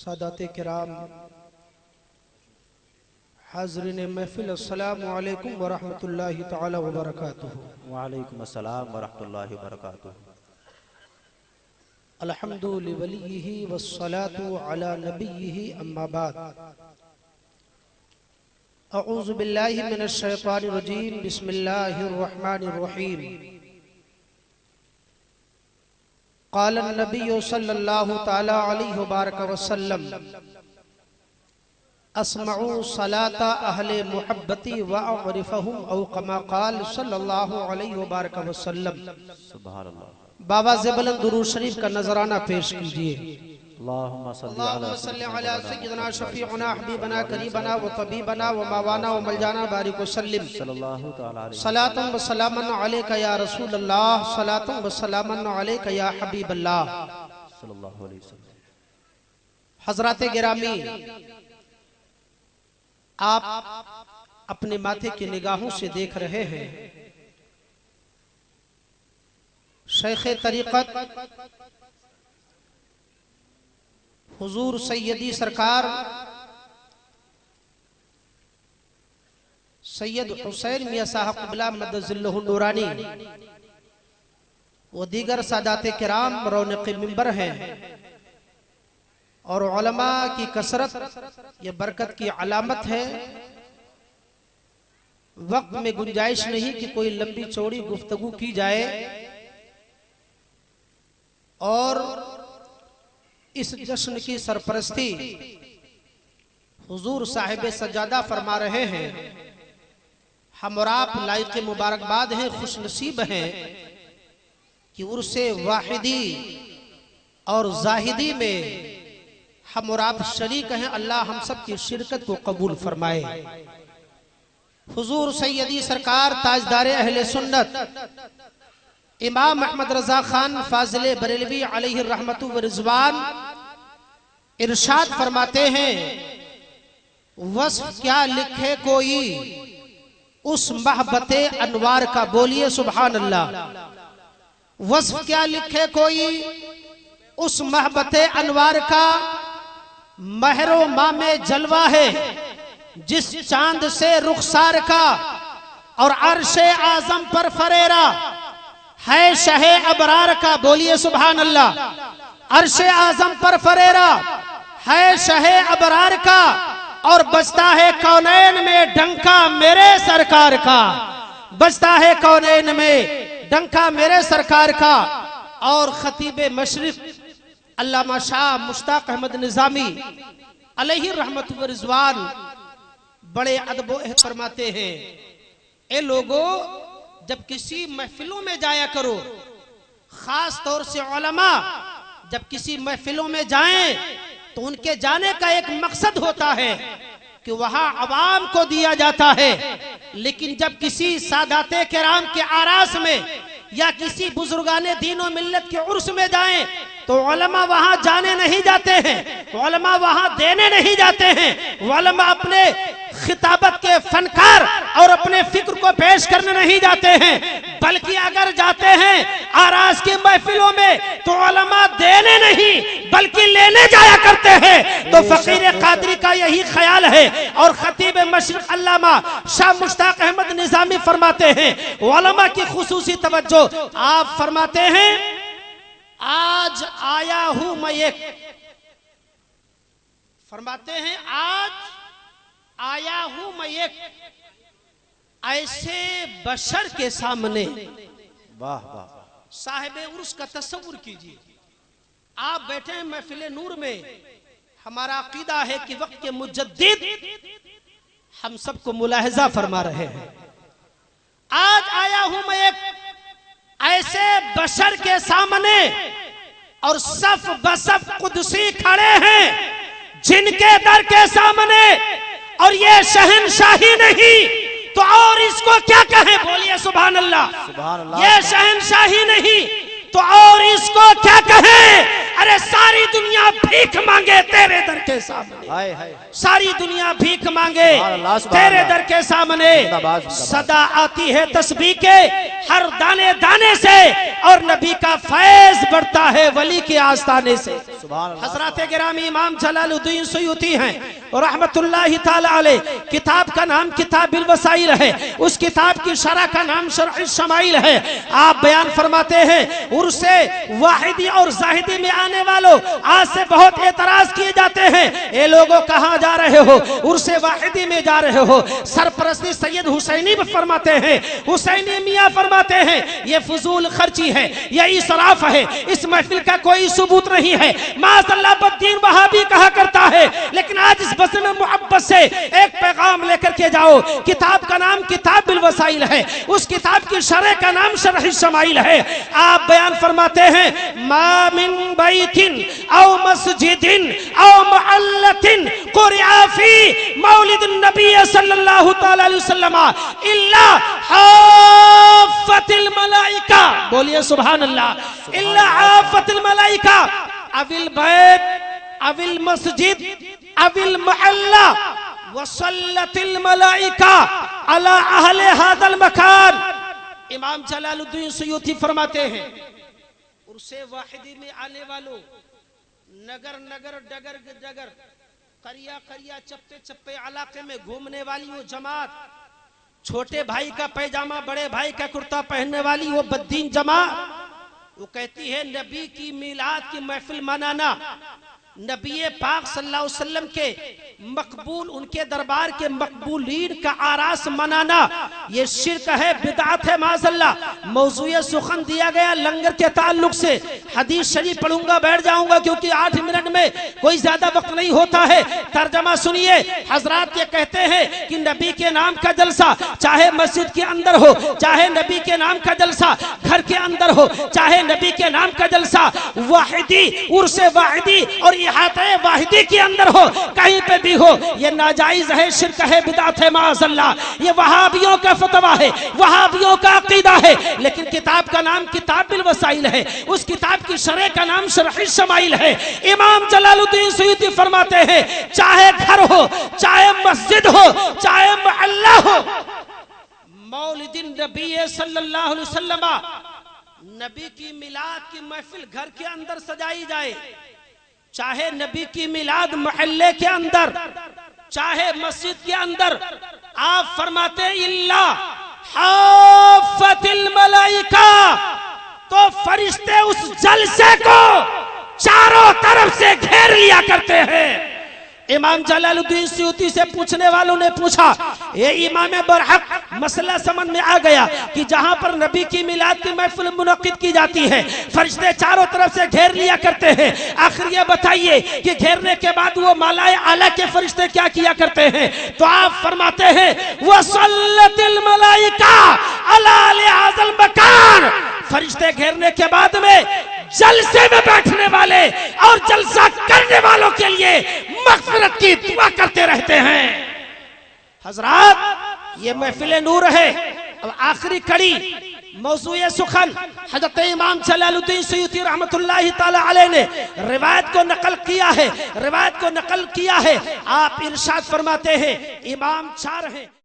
سادات کرام، حاضرین محفل، السلام علیکم ورحمۃ اللہ تعالی وبرکاتہ۔ وعلیکم السلام ورحمۃ اللہ وبرکاتہ۔ الحمد لولیہ والصلاة علی نبیہ، اما بعد۔ اعوذ باللہ من الشیطان الرجیم، بسم اللہ الرحمن الرحیم۔ قال النبی صلی اللہ تعالی علیہ وبارک وسلم: اسمعوا صلاة اہل محبتی واعرفہم، او کما قال صلی اللہ علیہ وبارک وسلم۔ سبحان اللہ۔ بابا زبلند درود شریف کا نظرانہ پیش کیجئے۔ اللہم صلی علی سیدنا شفیعنا حبیبنا قریبنا و طبیبنا و موانا و ملجانا بارک وسلم، صلی اللہ تعالی علیہ صلاة و سلاما علیکہ یا رسول اللہ، صلاة و سلاما علیکہ یا حبیب اللہ۔ صلی اللہ علیہ وسلم۔ حضرات گرامی، آپ اپنے ماتھے کی نگاہوں سے دیکھ رہے ہیں شیخ طریقت حضور سیدی سرکار سید حسین میاں صاحب قبلہ مدد ذلہ النورانی و دیگر سادات کرام رونق منبر ہیں، اور علماء کی کثرت یہ برکت کی علامت ہے۔ وقت میں گنجائش نہیں کہ کوئی لمبی چوڑی گفتگو کی جائے، اور اس جشن کی سرپرستی حضور صاحب سجادہ فرما رہے ہیں۔ ہم اور آپ لائق مبارکباد ہیں، خوش نصیب ہیں کہ عرس واحدی اور زاہدی میں ہم اور آپ شریک ہیں۔ اللہ ہم سب کی شرکت کو قبول فرمائے۔ حضور سیدی سرکار تاجدار اہل سنت امام احمد رضا خان فاضل بریلوی علیہ الرحمت و رضوان ارشاد فرماتے ہیں: وصف کیا لکھے کوئی اس محبت انوار کا، بولیے سبحان اللہ۔ وصف کیا لکھے کوئی اس محبت انوار کا، مہر و مام جلوہ ہے جس چاند سے رخسار کا، اور عرش اعظم پر فریرا ہے شہ ابرار کا، بولیے سبحان اللہ۔ عرش اعظم پر فریرا ہے شہ ابرار کا، اور بجتا ہے کونین میں ڈنکا میرے سرکار کا، بجتا ہے کونین میں ڈنکا میرے سرکار کا۔ اور خطیب مشرق علامہ شاہ مشتاق احمد نظامی علیہ الرحمت و رضوان بڑے ادب و احترام فرماتے ہیں: اے لوگو، جب کسی محفلوں میں جایا کرو، خاص طور سے علماء جب کسی محفلوں میں جائیں تو ان کے جانے کا ایک مقصد ہوتا ہے کہ وہاں عوام کو دیا جاتا ہے، لیکن جب کسی سادات کرام کے آراس میں یا کسی بزرگان دین و ملت کے عرس میں جائیں تو علماء وہاں جانے نہیں جاتے ہیں، علماء وہاں دینے نہیں جاتے ہیں، علماء اپنے خطابت کے فنکار اور اپنے فکر کو پیش کرنے نہیں جاتے ہیں، بلکہ اگر جاتے ہیں آراس کی محفلوں میں تو علماء دینے نہیں بلکہ لینے جایا کرتے ہیں۔ تو فقیر قادری کا یہی خیال ہے، اور خطیب مشرق علامہ شاہ مشتاق احمد نظامی فرماتے ہیں علماء کی خصوصی توجہ۔ آپ فرماتے ہیں: آج آیا ہوں میں ایک، فرماتے ہیں آج آیا ہوں میں ایک ایسے بشر کے سامنے۔ واہ واہ۔ صاحب عرس کا تصور کیجئے، آپ بیٹھے ہیں محفل نور میں، ہمارا عقیدہ ہے کہ وقت کے مجدد ہم سب کو ملاحظہ فرما رہے ہیں۔ آج آیا ہوں میں ایک ایسے بشر کے سامنے، اور صف بصف قدسی کھڑے ہیں جن کے در کے سامنے، اور یہ شہنشاہی نہیں تو اور اس کو کیا کہیں، بولیے سبحان اللہ۔ سبحان اللہ۔ یہ شہنشاہی نہیں تو اور اس کو کیا کہیں، ارے ساری دنیا بھیک مانگے تیرے در کے سامنے، ہائے ہائے ساری دنیا بھیک مانگے تیرے در کے سامنے، صدا آتی ہے تسبیح کے ہر دانے دانے سے، اور نبی کا فیض بڑھتا ہے ولی کے آستانے سے۔ حضرات گرامی امام جلال الدین سیوطی ہیں رحمت اللہ تعالی علیہ، کتاب کا نام کتاب الوسائل ہے، اس کتاب کی شرح کا نام شرح الشمائل ہے۔ آپ بیان فرماتے ہیں عرس واحدی اور زاہدی میں آنے والوں آج سے بہت اعتراض کیے جاتے ہیں، اے لوگوں کہاں جا رہے ہو؟ عرس واحدی میں جا رہے ہو۔ سرپرستی سید حسینی فرماتے ہیں، حسینی میاں فرماتے ہیں یہ فضول خرچی ہے، یہ اسراف ہے، اس محفل کا کوئی ثبوت نہیں ہے۔ معاذ اللہ بدین وہابی کہا کرتا ہے، لیکن آج اس بزم محبت سے ایک پیغام لے کر کے جاؤ۔ کتاب کا نام کتاب الوسائل ہے، اس کتاب کی شرح کا نام شرح الشمائل ہے۔ آپ بیان فرماتے ہیں ما من بیت او مسجد او محلت قرئ فی مولد النبی صلی اللہ تعالی علیہ وسلم الا حافت الملائکہ، بولیے سبحان اللہ، الا حافت الملائکہ او البیت او المسجد او المحلہ وصلت الملائکہ علی اہل هذا المکان۔ امام جلال الدین سیوطی فرماتے ہیں عرس واحدی میں آنے والوں، نگر نگر ڈگر ڈگر، قریہ قریہ چپے چپے علاقے میں گھومنے والی وہ جماعت، چھوٹے بھائی کا پیجامہ بڑے بھائی کا کرتا پہننے والی وہ بدین جماعت، وہ کہتی ہے نبی کی میلاد کی محفل منانا، نبی پاک صلی اللہ علیہ وسلم کے مقبول، ان کے دربار کے مقبولین کا آراس منانا یہ شرک ہے، بدعت ہے معاذ اللہ۔ موضوع سخن دیا گیا لنگر کے تعلق سے، حدیث شریف پڑھوں گا بیٹھ جاؤں گا کیونکہ 8 منٹ میں کوئی زیادہ وقت نہیں ہوتا ہے۔ ترجمہ سنیے، حضرات یہ کہتے ہیں کہ نبی کے نام کا جلسہ چاہے مسجد کے اندر ہو، چاہے نبی کے نام کا جلسہ گھر کے اندر ہو، چاہے نبی کے نام کا جلسہ واحدی عرس واحدی اور احاطہ واحدی کے اندر ہو، کہیں پہ بھی ہو، یہ ناجائز ہے، شرک ہے، بدعت ہے معاذ اللہ۔ یہ وہابیوں کا فتویٰ ہے، وہابیوں کا عقیدہ ہے، لیکن کتاب کا نام کتاب الوسائل ہے، اس کتاب کی شرح کا نام شرح الشمائل ہے۔ امام جلال الدین سیوطی فرماتے ہیں چاہے گھر ہو، چاہے مسجد ہو، چاہے محلہ ہو، مولد النبی صلی اللہ علیہ وسلم، نبی کی میلاد کی محفل گھر کے اندر سجائی جائے، چاہے نبی کی میلاد محلے کے اندر، چاہے مسجد کے اندر، آپ فرماتے ہیں اللہ حافت الملائکہ، تو فرشتے اس جلسے کو چاروں طرف سے گھیر لیا کرتے ہیں۔ امام جلال الدین سیوطی سے پوچھنے والوں نے پوچھا اے امام برحق، مسئلہ سمجھ میں آ گیا کہ جہاں پر نبی کی میلاد کی محفل منعقد کی جاتی ہے فرشتے چاروں طرف سے گھیر لیا کرتے ہیں، آخر یہ بتائیے کہ گھیرنے کے بعد وہ مالائے اعلیٰ کے فرشتے کیا کیا کرتے ہیں؟ تو آپ فرماتے ہیں وَصَلَّتِ الْمَلَائِكَةُ عَلَىٰ هَذَا الْمَكَانِ، فرشتے گھیرنے کے بعد میں جلسے میں بیٹھنے والے اور جلسہ کرنے والوں کے لیے مغفرت کی دعا کرتے رہتے ہیں۔ حضرات یہ محفل نور ہے۔ اب آخری کڑی موضوع سخن حضرت امام جلال الدین سیوطی رحمت اللہ تعالی علیہ نے روایت کو نقل کیا ہے، روایت کو نقل کیا ہے۔ آپ ارشاد فرماتے ہیں امام 4 ہیں۔